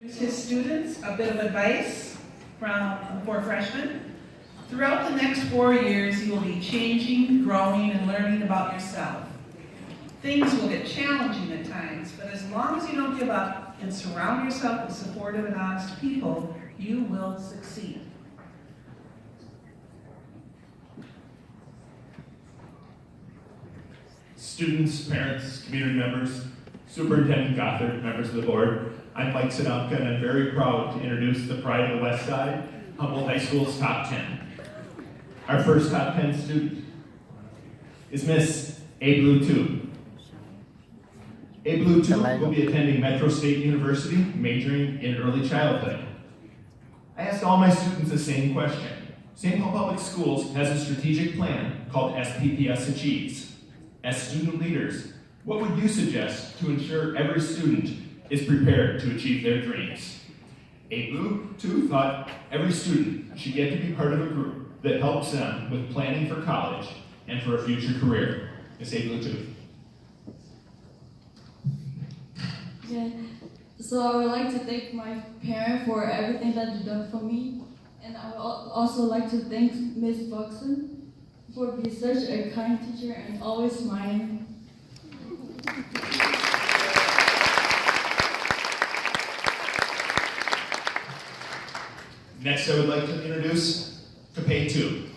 His students a bit of advice for freshmen. Throughout the next 4 years, you will be changing, growing, and learning about yourself. Things will get challenging at times, but as long as you don't give up and surround yourself with supportive and honest people, you will succeed. Students, parents, community members, Superintendent Gothard, members of the board, I'm Mike Sadonka, and I'm very proud to introduce the pride of the West Side, Humboldt High School's top 10. Our first top 10 student is Miss A. Blue 2. A. Blue 2 will be attending Metro State University, majoring in early childhood. I asked all my students the same question. St. Paul Public Schools has a strategic plan called SPPS Achieves. As student leaders, what would you suggest to ensure every student is prepared to achieve their dreams? A. Blue 2 thought every student should get to be part of a group that helps them with planning for college and for a future career. Miss A. Blue 2. Yeah. So I would like to thank my parents for everything that they've done for me. And I would also like to thank Ms. Buxton for being such a kind teacher and always smiling. Next, I would like to introduce Capay 2.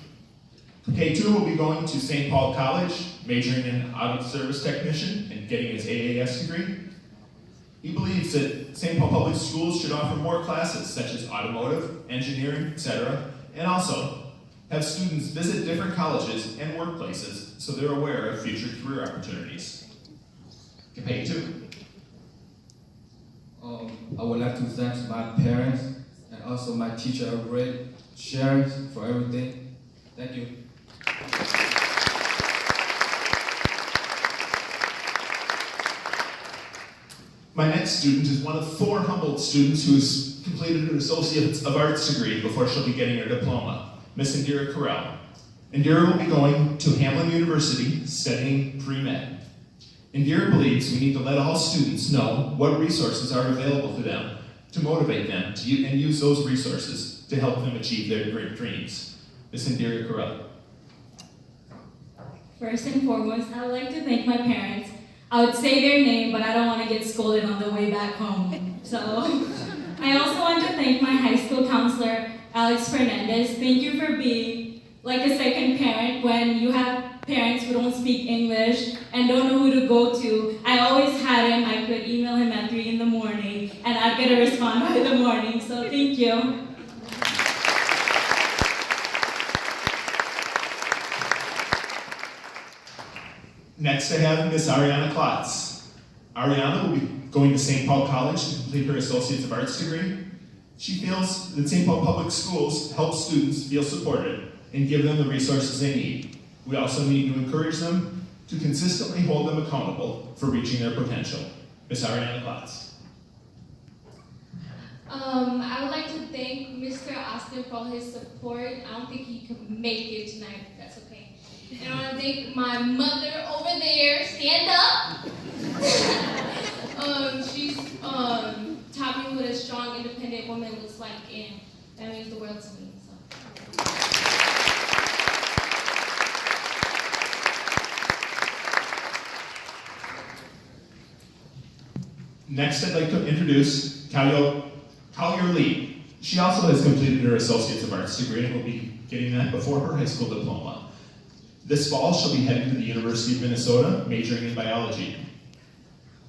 Capay 2 will be going to St. Paul College, majoring in auto service technician and getting his AAS degree. He believes that St. Paul Public Schools should offer more classes such as automotive, engineering, etc., and also have students visit different colleges and workplaces so they're aware of future career opportunities. Capay 2. I would like to thank my parents and also my teacher, Ray, Sharon, for everything. Thank you. My next student is one of 4 Humboldt students who has completed an Associate of Arts degree before she'll be getting her diploma, Miss Indira Carell. Indira will be going to Hamlin University studying pre-med. Indira believes we need to let all students know what resources are available to them to motivate them and use those resources to help them achieve their great dreams. Miss Indira Carell. First and foremost, I would like to thank my parents. I would say their name, but I don't want to get scolded on the way back home. So, I also want to thank my high school counselor, Alex Fernandez. Thank you for being like a second parent when you have parents who don't speak English and don't know who to go to. I always had him. I could email him at 3 in the morning, and I'd get a response by the morning. So, thank you. Next, I have Miss Ariana Klotz. Ariana will be going to St. Paul College to complete her Associates of Arts degree. She feels that St. Paul Public Schools help students feel supported and give them the resources they need. We also need to encourage them to consistently hold them accountable for reaching their potential. Miss Ariana Klotz. I would like to thank Mr. Austin for all his support. I don't think he could make it tonight, but that's okay. And I want to thank my mother over there. Stand up. She's taught me what a strong, independent woman looks like, and that means the world to me. So. Next, I'd like to introduce Collier Lee. She also has completed her Associates of Arts degree and will be getting that before her high school diploma. This fall, she'll be heading to the University of Minnesota, majoring in biology.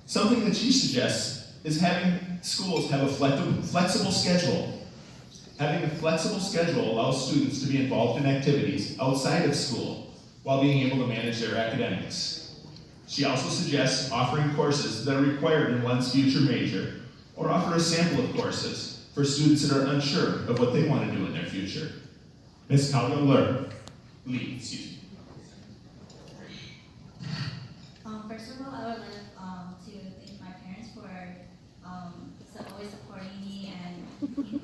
Something that she suggests is having schools have a flexible schedule. Having a flexible schedule allows students to be involved in activities outside of school while being able to manage their academics. She also suggests offering courses that are required in one's future major, or offer a sample of courses for students that are unsure of what they want to do in their future. Ms. Collier Lee, excuse me. First of all, I would like to thank my parents for always supporting me and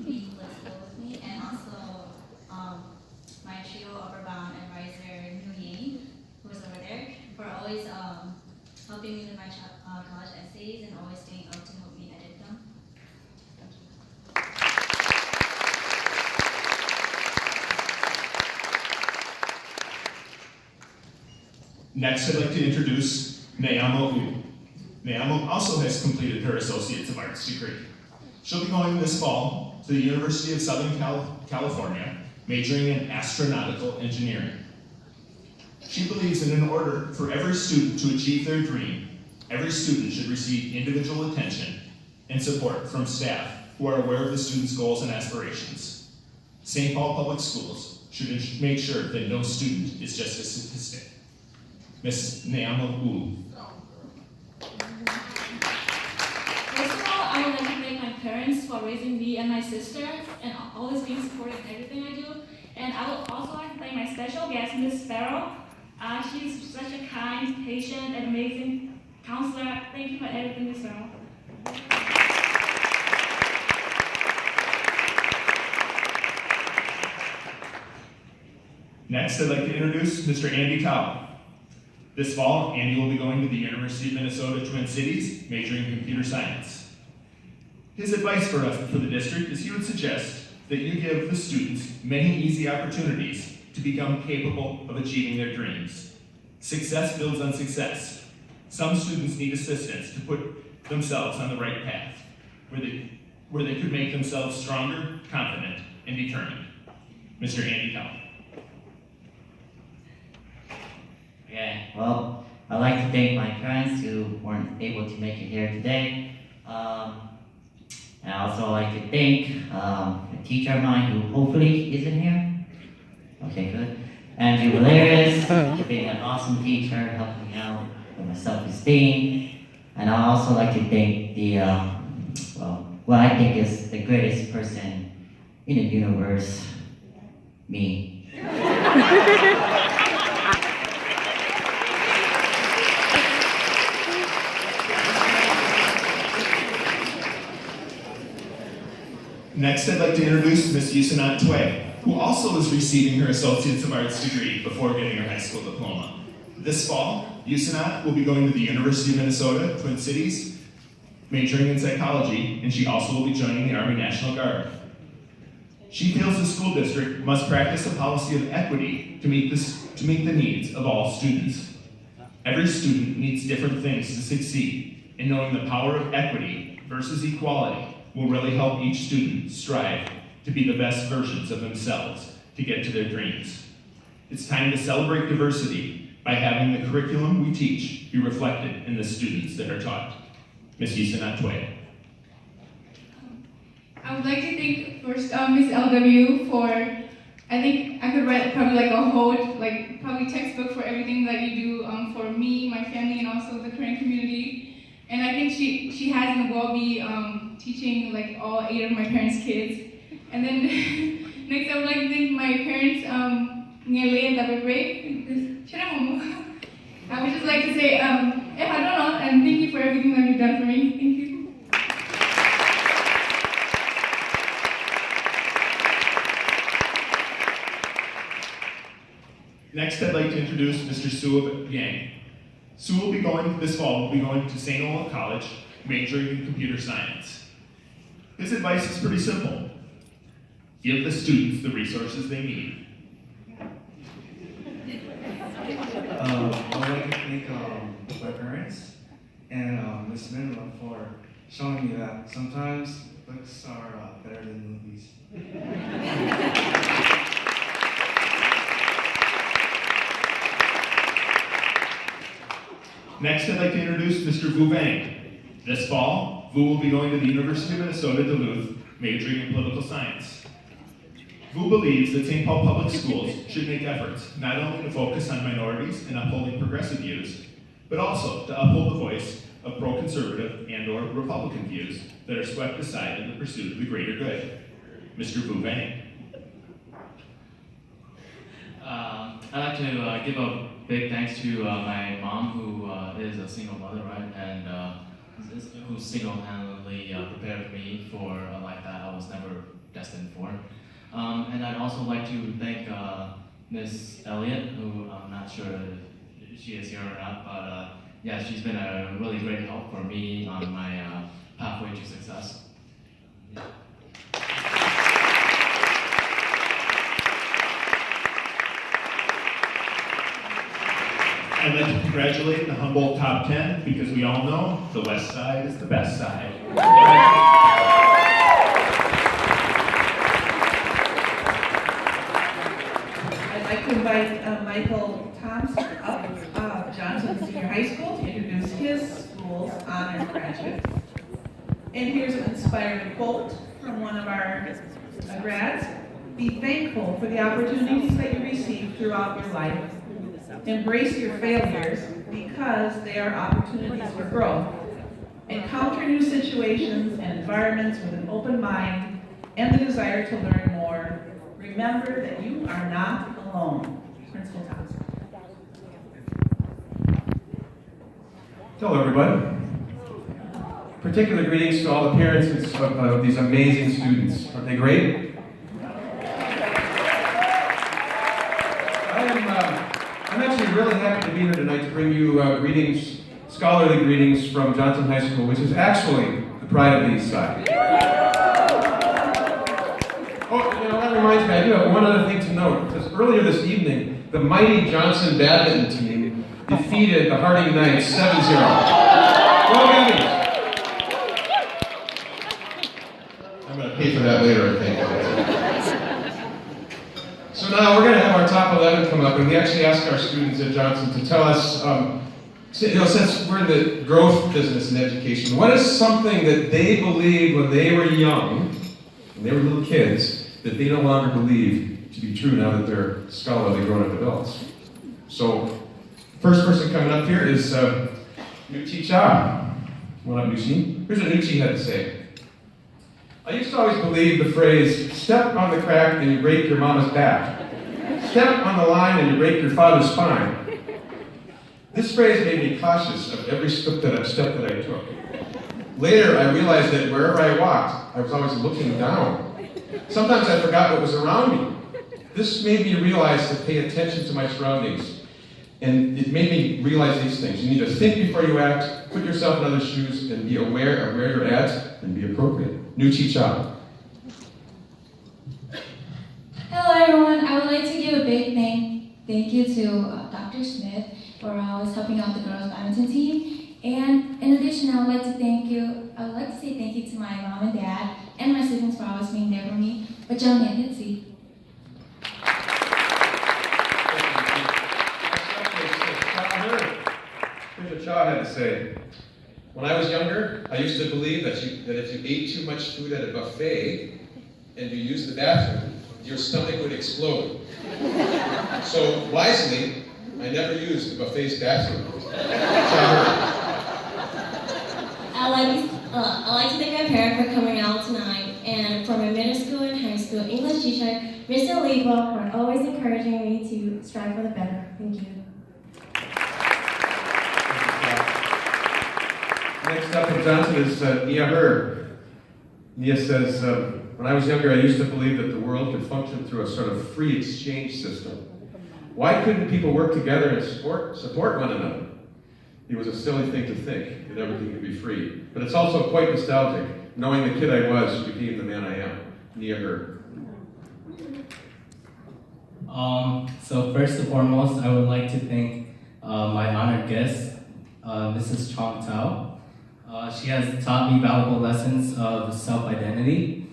being flexible with me, and also my trio upper-bound advisor, New Yang, who is over there, for always helping me with my college essays and always staying up to help me edit them. Thank you. Next, I'd like to introduce Nayamo Wu. Nayamo also has completed her Associates of Arts degree. She'll be going this fall to the University of Southern California, majoring in astronautical engineering. She believes that in order for every student to achieve their dream, every student should receive individual attention and support from staff who are aware of the student's goals and aspirations. St. Paul Public Schools should make sure that no student is just a statistic. Ms. Nayama Wu. First of all, I would like to thank my parents for raising me and my sister and always being supportive in everything I do. And I would also like to thank my special guest, Ms. Sparrow. She's such a kind, patient, and amazing counselor. Thank you for everything, Ms. Sparrow. Next, I'd like to introduce Mr. Andy Tao. This fall, Andy will be going to the University of Minnesota Twin Cities, majoring in computer science. His advice for us, for the district, is he would suggest that you give the students many easy opportunities to become capable of achieving their dreams. Success builds on success. Some students need assistance to put themselves on the right path, where they could make themselves stronger, confident, and determined. Mr. Andy Tao. Okay, well, I'd like to thank my parents who weren't able to make it here today. And I also like to thank a teacher of mine who hopefully isn't here. Okay, good. Andrew Valeris for being an awesome teacher, helping me out with my self-esteem. And I also like to thank the, what I think is the greatest person in the universe, me. Next, I'd like to introduce Ms. Yusanat Tway, who also is receiving her Associates of Arts degree before getting her high school diploma. This fall, Yusanat will be going to the University of Minnesota, Twin Cities, majoring in psychology, and she also will be joining the Army National Guard. She feels the school district must practice a policy of equity to meet the needs of all students. Every student needs different things to succeed, and knowing the power of equity versus equality will really help each student strive to be the best versions of themselves to get to their dreams. It's time to celebrate diversity by having the curriculum we teach be reflected in the students that are taught. Ms. Yusanat Tway. I would like to thank first Ms. LW for, I think I could write probably like a whole, probably textbook for everything that you do for me, my family, and also the Korean community. And I think she has and will be teaching like all 8 of my parents' kids. And then next I would like to thank my parents, Ngele and Dabebre. I would just like to say, and thank you for everything that you've done for me. Thank you. Next, I'd like to introduce Mr. Suab Yang. Sue will be going, this fall, will be going to St. Olaf College, majoring in computer science. His advice is pretty simple. Give the students the resources they need. I'd like to thank my parents and Miss Minla for showing me that sometimes books are better than movies. Next, I'd like to introduce Mr. Vu Vang. This fall, Vu will be going to the University of Minnesota Duluth, majoring in political science. Vu believes that St. Paul Public Schools should make efforts not only to focus on minorities and upholding progressive views, but also to uphold the voice of pro-conservative and/or Republican views that are swept aside in the pursuit of the greater good. Mr. Vu Vang. I'd like to give a big thanks to my mom, who is a single mother, right, and who single-handedly prepared me for a life that I was never destined for. And I'd also like to thank Miss Elliott, who I'm not sure if she is here or not, but yeah, she's been a really great help for me on my pathway to success. Yeah. I'd I'd like to congratulate the Humboldt Top 10 because we all know the West Side is the best side. I'd like to invite Michael Thompson up, Johnson Senior High School, to introduce his school's honored graduate. And here's an inspiring quote from one of our grads. Be thankful for the opportunities that you receive throughout your life. Embrace your failures because they are opportunities for growth. Encounter new situations and environments with an open mind and the desire to learn more. Remember that you are not alone. Principal Thompson. Hello, everybody. Particular greetings to all the parents of these amazing students. Aren't they great? I'm actually really happy to be here tonight to bring you greetings, scholarly greetings from Johnson High School, which is actually the pride of the East Side. Oh, that reminds me, I do have one other thing to note, because earlier this evening, the mighty Johnson badminton team defeated the Harding Knights 7-0. Well, Gabby. I'm going to pay for that later, I think. So now we're going to have our top 11 come up, and we actually asked our students at Johnson to tell us, since we're in the growth business in education, what is something that they believed when they were young, when they were little kids, that they no longer believe to be true now that they're scholarly grown-up adults? So, first person coming up here is Nuchi Cha. Come on up, Nuchi. Here's what Nuchi had to say. I used to always believe the phrase, step on the crack and you break your mama's back. Step on the line and you break your father's spine. This phrase made me cautious of every step that I took. Later, I realized that wherever I walked, I was always looking down. Sometimes I forgot what was around me. This made me realize to pay attention to my surroundings. And it made me realize these things. You need to think before you act, put yourself in others' shoes, and be aware of where you're at, and be appropriate. Nuchi Cha. Hello everyone, I would like to give a big thank you to Dr. Smith for always helping out the girls badminton team. And in addition, I would like to say thank you to my mom and dad and my siblings for always being there for me. But John didn't see. Here's what Cha had to say. When I was younger, I used to believe that if you ate too much food at a buffet and you used the bathroom, your stomach would explode. So wisely, I never used the buffet's bathroom. I'd like to thank my parents for coming out tonight, and for my middle school and high school English teacher, Mr. Lebo, for always encouraging me to strive for the better. Thank you. Next up in Johnson is Nia Hurd. Nia says, when I was younger, I used to believe that the world could function through a sort of free exchange system. Why couldn't people work together and support one another? It was a silly thing to think that everything could be free. But it's also quite nostalgic, knowing the kid I was became the man I am. Nia Hurd. So first and foremost, I would like to thank my honored guest, Mrs. Chong Tao. She has taught me valuable lessons of self-identity.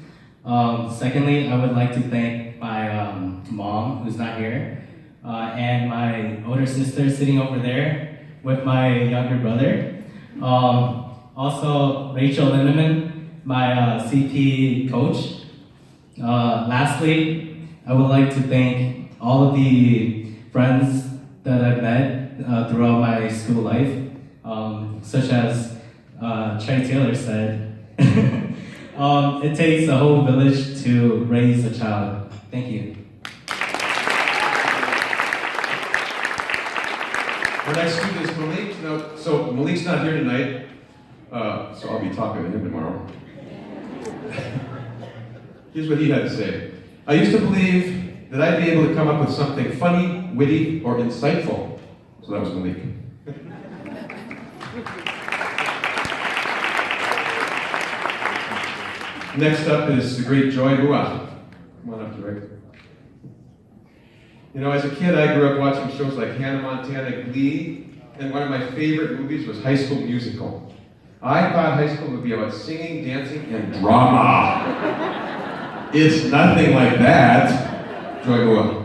Secondly, I would like to thank my mom, who's not here, and my older sister sitting over there with my younger brother. Also, Rachel Lindemann, my CP coach. Lastly, I would like to thank all of the friends that I've met throughout my school life, such as Trey Taylor said, it takes a whole village to raise a child. Thank you. Our next student is Malik. So Malik's not here tonight, so I'll be talking to him tomorrow. Here's what he had to say. I used to believe that I'd be able to come up with something funny, witty, or insightful. So that was Malik. Next up is the great Joy Hua. Come on up, Joy. You know, as a kid, I grew up watching shows like Hannah Montana, Glee, and one of my favorite movies was High School Musical. I thought high school would be about singing, dancing, and drama. It's nothing like that. Joy Boa.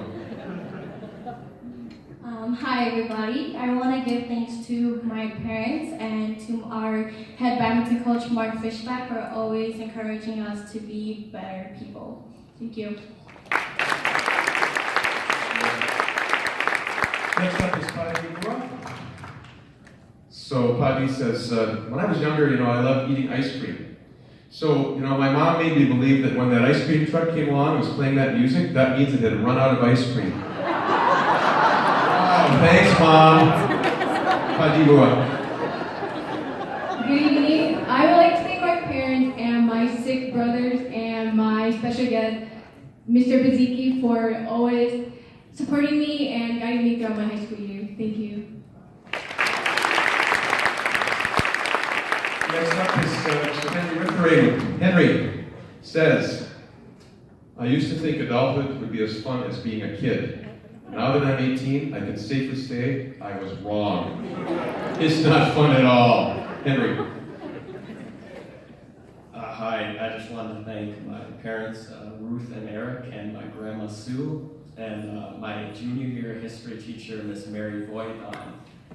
Hi everybody. I want to give thanks to my parents and to our head badminton coach Mark Fishback for always encouraging us to be better people. Thank you. Next up is Paddy Boa. So Paddy says, when I was younger, I loved eating ice cream. So, my mom made me believe that when that ice cream truck came along and was playing that music, that means it had run out of ice cream. Thanks, Mom. Padua. Good evening. I would like to thank my parents and my sick brothers and my special guest, Mr. Baziki, for always supporting me and guiding me throughout my high school year. Thank you. Next up is Mr. Henry Whipper. Henry says, I used to think adulthood would be as fun as being a kid. Now that I'm 18, I can safely say I was wrong. It's not fun at all. Henry. Hi, I just wanted to thank my parents, Ruth and Eric, and my grandma Sue, and my junior year history teacher, Miss Mary Voigt.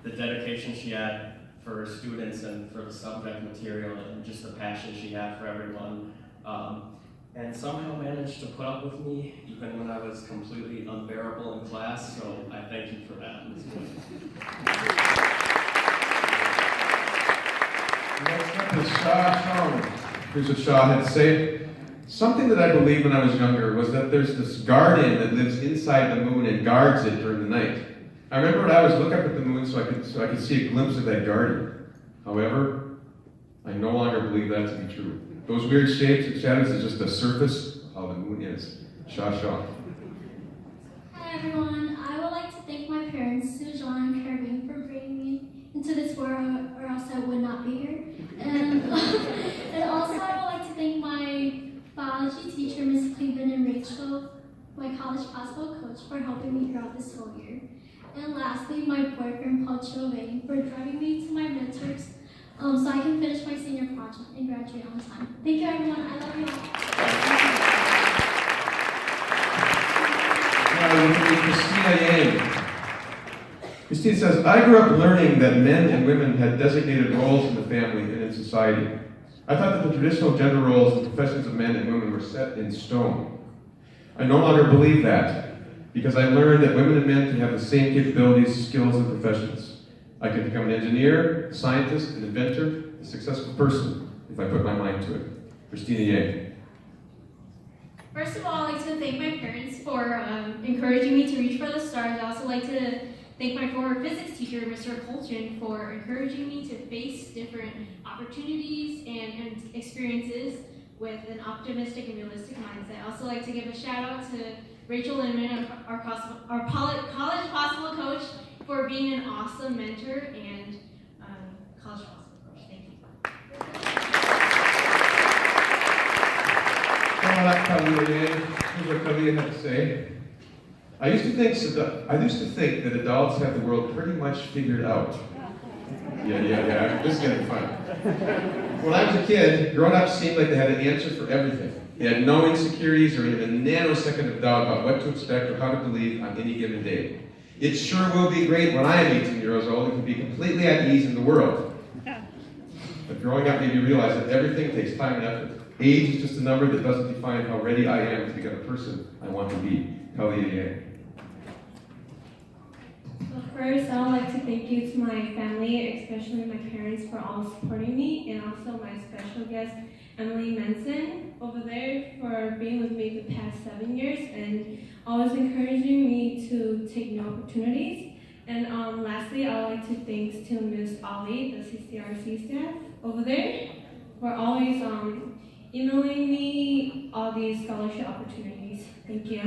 The dedication she had for her students and for the subject material, and just the passion she had for everyone. And somehow managed to put up with me even when I was completely unbearable in class, so I thank you for that. Next up is Shah Chong. Here's what Shah had to say. Something that I believed when I was younger was that there's this guardian that lives inside the moon and guards it during the night. I remember when I would look up at the moon so I could see a glimpse of that guardian. However, I no longer believe that to be true. Those weird shapes and shadows is just the surface of how the moon is. Shah Shah. Hi everyone. I would like to thank my parents, Sue, John, and Caribbean, for bringing me into this world, or else I would not be here. And also I would like to thank my biology teacher, Miss Cleveland and Rachel, my college basketball coach, for helping me throughout this whole year. And lastly, my boyfriend, Paul Chauvin, for driving me to my mentors so I can finish my senior project and graduate on time. Thank you, everyone. I love you all. Now we can meet Christina Yang. Christina says, I grew up learning that men and women had designated roles in the family and in society. I thought that the traditional gender roles and professions of men and women were set in stone. I no longer believe that, because I learned that women and men can have the same capabilities, skills, and professions. I can become an engineer, a scientist, an inventor, a successful person, if I put my mind to it. Christina Yang. First of all, I'd like to thank my parents for encouraging me to reach for the stars. I'd also like to thank my former physics teacher, Mr. Colchin, for encouraging me to face different opportunities and experiences with an optimistic and realistic mindset. I'd also like to give a shout out to Rachel Lindman, our college basketball coach, for being an awesome mentor and college basketball coach. Thank you. Here's what Kalia had to say. I used to think that adults have the world pretty much figured out. Yeah. This is getting fun. When I was a kid, grown-ups seemed like they had an answer for everything. They had no insecurities or even a nanosecond of doubt about what to expect or how to believe on any given day. It sure will be great when I am 18 years old and can be completely at ease in the world. But growing up made me realize that everything takes time and effort. Age is just a number that doesn't define how ready I am to become a person I want to be. Kalia. First, I would like to thank you to my family, especially my parents, for all supporting me, and also my special guest, Emily Manson, over there, for being with me the past 7 years and always encouraging me to take new opportunities. And lastly, I would like to thank to Ms. Ali, the CCRC staff over there, for always emailing me all these scholarship opportunities. Thank you.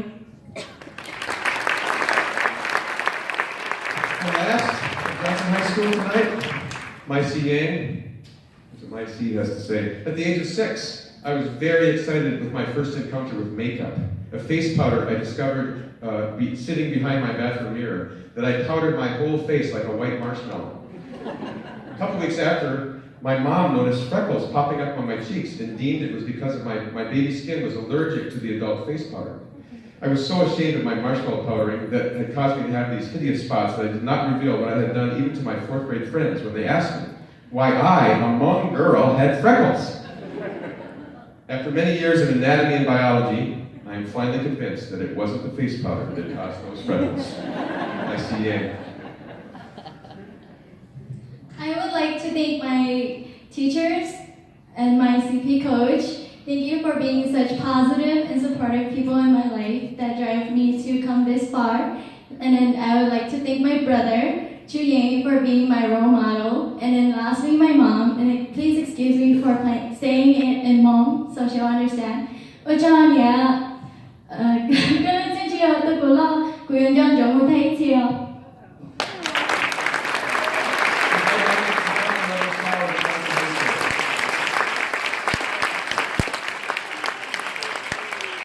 And last, Johnson High School tonight, My C Yang. That's what My C has to say. At the age of 6, I was very excited with my first encounter with makeup. A face powder I discovered sitting behind my bathroom mirror, that I powdered my whole face like a white marshmallow. A couple weeks after, my mom noticed freckles popping up on my cheeks and deemed it was because of my baby skin was allergic to the adult face powder. I was so ashamed of my marshmallow powdering that had caused me to have these hideous spots that I did not reveal what I had done even to my 4th grade friends when they asked me why I, a Hmong girl, had freckles. After many years of anatomy and biology, I am finally convinced that it wasn't the face powder that had caused those freckles. ICA. I would like to thank my teachers and my CP coach. Thank you for being such positive and supportive people in my life that drive me to come this far. And then I would like to thank my brother, Chu Yang, for being my role model. And then lastly, my mom. And then please excuse me for staying in Hmong, so she'll understand. Cho nhà, cái chương trình của lo của dân dân